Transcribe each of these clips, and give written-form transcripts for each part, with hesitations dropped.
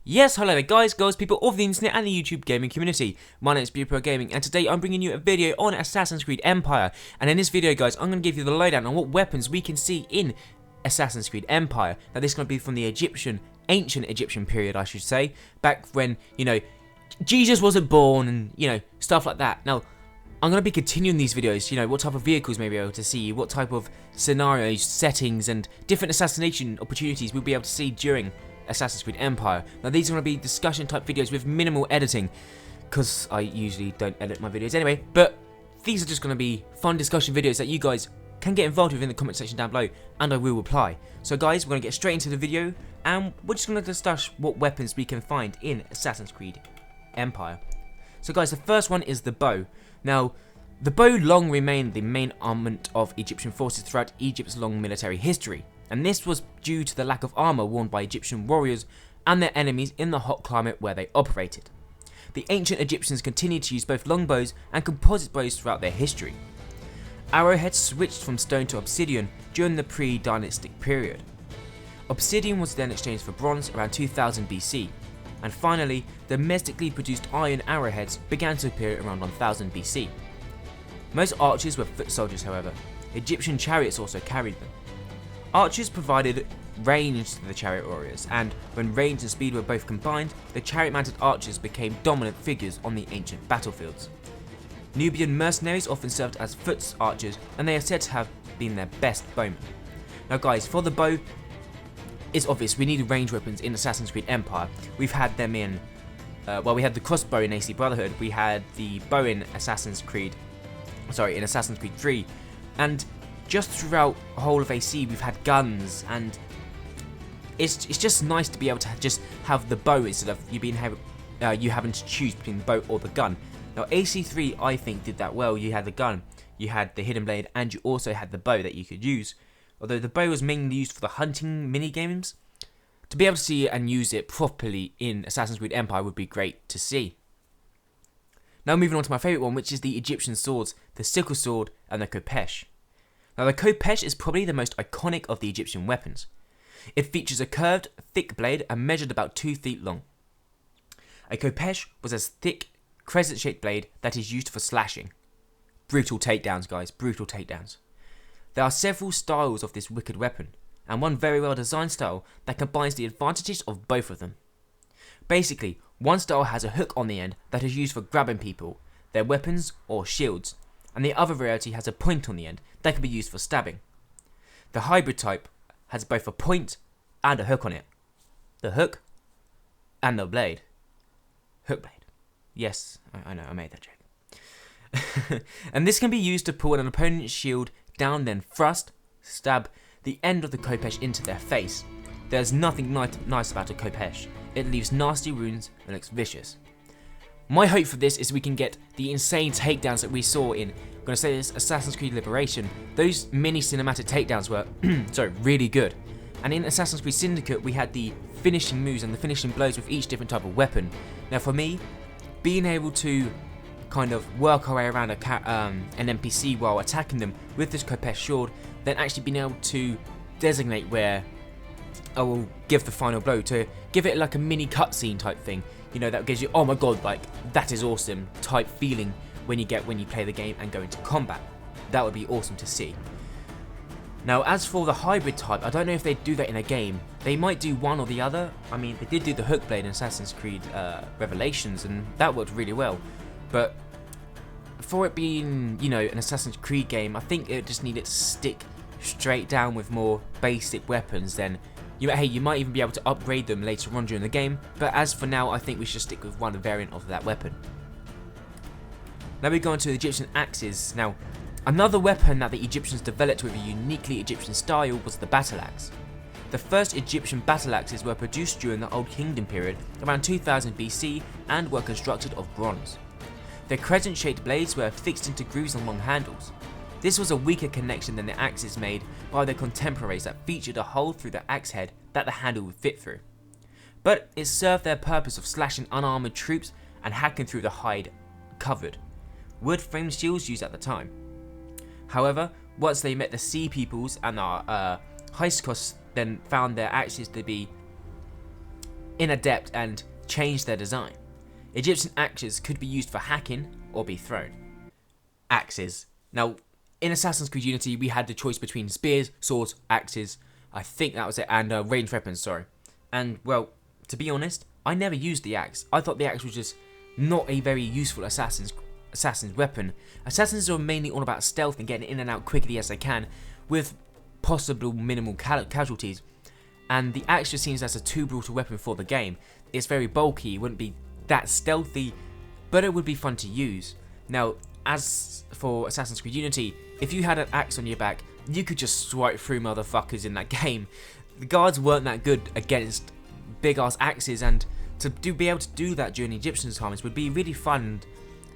Yes, hello there guys, girls, people of the internet and the YouTube gaming community. My name is BPRGaming and today I'm bringing you a video on Assassin's Creed Empire. And in this video guys, I'm going to give you the lowdown on what weapons we can see in Assassin's Creed Empire. Now this is going to be from the ancient Egyptian period I should say, back when, Jesus wasn't born and, stuff like that. Now, I'm going to be continuing these videos, what type of vehicles may be able to see, what type of scenarios, settings and different assassination opportunities we'll be able to see during Assassin's Creed Empire. Now these are going to be discussion type videos with minimal editing, because I usually don't edit my videos anyway, but these are just going to be fun discussion videos that you guys can get involved with in the comment section down below, and I will reply. So guys, we're going to get straight into the video, and we're just going to discuss what weapons we can find in Assassin's Creed Empire. So guys, the first one is the bow. Now, the bow long remained the main armament of Egyptian forces throughout Egypt's long military history, and this was due to the lack of armour worn by Egyptian warriors and their enemies in the hot climate where they operated. The ancient Egyptians continued to use both longbows and composite bows throughout their history. Arrowheads switched from stone to obsidian during the pre-dynastic period. Obsidian was then exchanged for bronze around 2000 BC, and finally, domestically produced iron arrowheads began to appear around 1000 BC. Most archers were foot soldiers, however. Egyptian chariots also carried them. Archers provided range to the chariot warriors, and when range and speed were both combined, the chariot-mounted archers became dominant figures on the ancient battlefields. Nubian mercenaries often served as foot archers, and they are said to have been their best bowmen. Now guys, for the bow, it's obvious we need range weapons in Assassin's Creed Empire. We've had them in, we had the crossbow in AC Brotherhood, we had the bow in Assassin's Creed 3, and just throughout the whole of AC we've had guns, and it's just nice to be able to just have the bow instead of you having to choose between the bow or the gun. Now AC3 I think did that well. You had the gun, you had the hidden blade, and you also had the bow that you could use. Although the bow was mainly used for the hunting mini games, to be able to see it and use it properly in Assassin's Creed Empire would be great to see. Now moving on to my favourite one, which is the Egyptian swords, the sickle sword and the khopesh. Now the khopesh is probably the most iconic of the Egyptian weapons. It features a curved, thick blade and measured about 2 feet long. A khopesh was a thick, crescent-shaped blade that is used for slashing. Brutal takedowns, guys, brutal takedowns. There are several styles of this wicked weapon, and one very well designed style that combines the advantages of both of them. Basically, one style has a hook on the end that is used for grabbing people, their weapons or shields, and the other variety has a point on the end that can be used for stabbing. The hybrid type has both a point and a hook on it. The hook and the blade. Hook blade. Yes, I know, I made that joke. And this can be used to pull an opponent's shield down, then thrust, stab the end of the khopesh into their face. There's nothing nice about a khopesh. It leaves nasty wounds and looks vicious. My hope for this is we can get the insane takedowns that we saw in, I'm going to say this, Assassin's Creed Liberation. Those mini cinematic takedowns were, really good. And in Assassin's Creed Syndicate we had the finishing moves and the finishing blows with each different type of weapon. Now for me, being able to kind of work our way around an NPC while attacking them with this khopesh sword, then actually being able to designate where I will give the final blow, to give it like a mini cutscene type thing, that gives you, oh my god, like that is awesome type feeling when you play the game and go into combat. That would be awesome to see. Now as for the hybrid type, I don't know if they do that in a game. They might do one or the other. I mean, they did do the hook blade in Assassin's Creed Revelations, and that worked really well. But for it being, an Assassin's Creed game, I think it just needed to stick straight down with more basic weapons. Then, you might even be able to upgrade them later on during the game. But as for now, I think we should stick with one variant of that weapon. Now we go on to the Egyptian axes. Now, another weapon that the Egyptians developed with a uniquely Egyptian style was the battle axe. The first Egyptian battle axes were produced during the Old Kingdom period, around 2000 BC, and were constructed of bronze. Their crescent-shaped blades were fixed into grooves on long handles. This was a weaker connection than the axes made by their contemporaries that featured a hole through the axe head that the handle would fit through. But it served their purpose of slashing unarmoured troops and hacking through the hide covered. Wood frame shields used at the time. However, once they met the Sea Peoples and our Hyksos then found their axes to be inadept and change their design. Egyptian axes could be used for hacking or be thrown. Axes. Now, in Assassin's Creed Unity, we had the choice between spears, swords, axes, I think that was it, and ranged weapons, sorry. And, well, to be honest, I never used the axe. I thought the axe was just not a very useful assassin's weapon. Assassins are mainly all about stealth and getting in and out quickly as they can, with possible minimal casualties. And the axe just seems as a too brutal weapon for the game. It's very bulky, it wouldn't be that stealthy, but it would be fun to use. Now, as for Assassin's Creed Unity, if you had an axe on your back, you could just swipe through motherfuckers in that game. The guards weren't that good against big ass axes, and to be able to do that during Egyptian times would be really fun.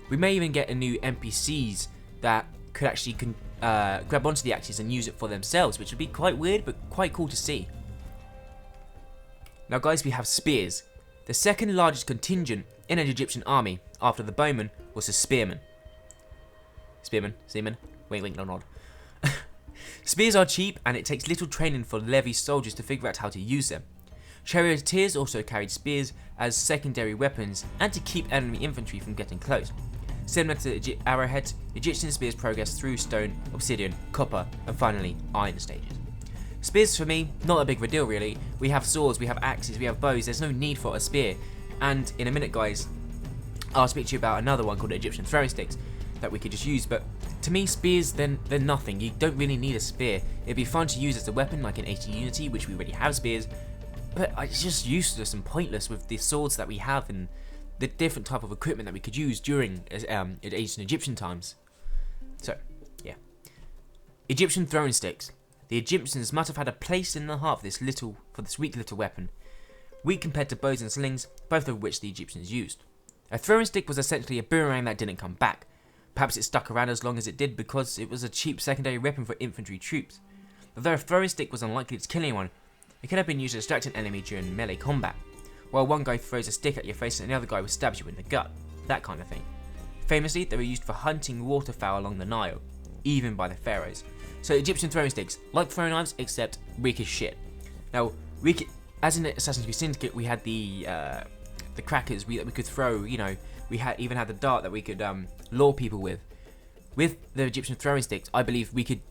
We may even get a new NPCs that could actually grab onto the axes and use it for themselves, which would be quite weird but quite cool to see. Now guys, we have spears. The second largest contingent in an Egyptian army after the bowmen was the spearmen. Spearmen, seamen, wink wink nod nod. Spears are cheap and it takes little training for levy soldiers to figure out how to use them. Charioteers also carried spears as secondary weapons and to keep enemy infantry from getting close. Similar to arrowheads, Egyptian spears progress through stone, obsidian, copper, and finally iron stages. Spears for me, not a big of a deal really. We have swords, we have axes, we have bows, there's no need for a spear. And in a minute guys, I'll speak to you about another one called Egyptian throwing sticks that we could just use, but to me spears, they're nothing. You don't really need a spear. It'd be fun to use as a weapon like in AT Unity, which we already have spears, but it's just useless and pointless with the swords that we have and the different type of equipment that we could use during ancient Egyptian times. So, yeah. Egyptian throwing sticks. The Egyptians must have had a place in the heart for this weak little weapon. Weak compared to bows and slings, both of which the Egyptians used. A throwing stick was essentially a boomerang that didn't come back. Perhaps it stuck around as long as it did because it was a cheap secondary weapon for infantry troops. Although a throwing stick was unlikely to kill anyone, it could have been used to distract an enemy during melee combat, while one guy throws a stick at your face and the other guy will stab you in the gut, that kind of thing. Famously, they were used for hunting waterfowl along the Nile, even by the pharaohs. So Egyptian throwing sticks, like throwing knives, except weak as shit. Now, as in Assassin's Creed Syndicate, we had the crackers that we could throw. You know, we even had the dart that we could lure people with. With the Egyptian throwing sticks, I believe we could.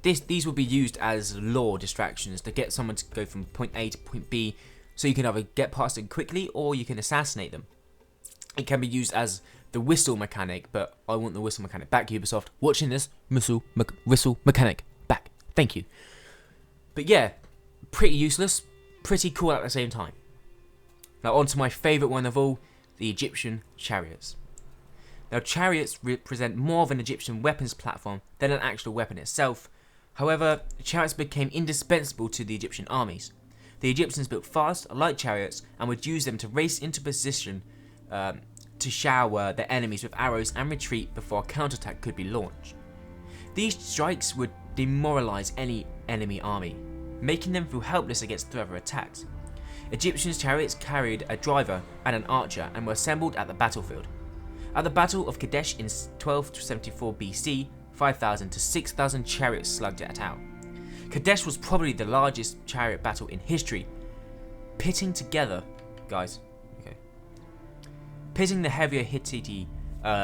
These will be used as lure distractions to get someone to go from point A to point B, so you can either get past them quickly or you can assassinate them. It can be used as the whistle mechanic, but I want the whistle mechanic back, Ubisoft. Watching this, whistle mechanic back. Thank you. But yeah, pretty useless, pretty cool at the same time. Now on to my favourite one of all, the Egyptian chariots. Now chariots represent more of an Egyptian weapons platform than an actual weapon itself. However, chariots became indispensable to the Egyptian armies. The Egyptians built fast, light chariots and would use them to race into position to shower their enemies with arrows and retreat before a counterattack could be launched. These strikes would demoralize any enemy army, making them feel helpless against further attacks. Egyptian chariots carried a driver and an archer and were assembled at the battlefield. At the Battle of Kadesh in 1274 BC, 5,000 to 6,000 chariots slugged it out. Kadesh was probably the largest chariot battle in history, pitting together, guys, pitting the heavier Hittite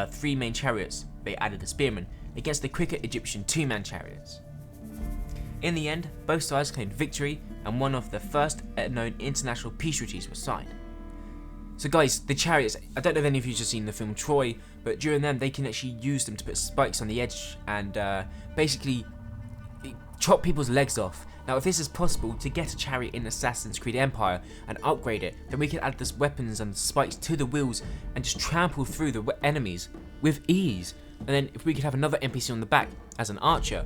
three main chariots, they added the spearmen, against the quicker Egyptian two-man chariots. In the end, both sides claimed victory and one of the first known international peace treaties was signed. So guys, the chariots, I don't know if any of you have seen the film Troy, but during them they can actually use them to put spikes on the edge and basically chop people's legs off. Now if this is possible to get a chariot in Assassin's Creed Empire and upgrade it, then we can add this weapons and spikes to the wheels and just trample through the enemies with ease. And then if we could have another NPC on the back as an archer,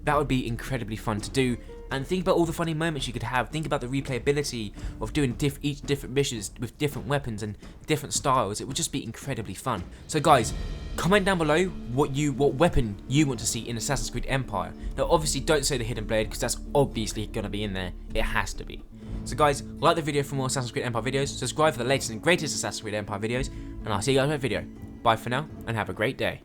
that would be incredibly fun to do. And think about all the funny moments you could have. Think about the replayability of doing each different missions with different weapons and different styles. It would just be incredibly fun. So guys, comment down below what weapon you want to see in Assassin's Creed Empire. Now obviously don't say the hidden blade because that's obviously going to be in there. It has to be. So guys, like the video for more Assassin's Creed Empire videos. Subscribe for the latest and greatest Assassin's Creed Empire videos. And I'll see you guys in my video. Bye for now and have a great day.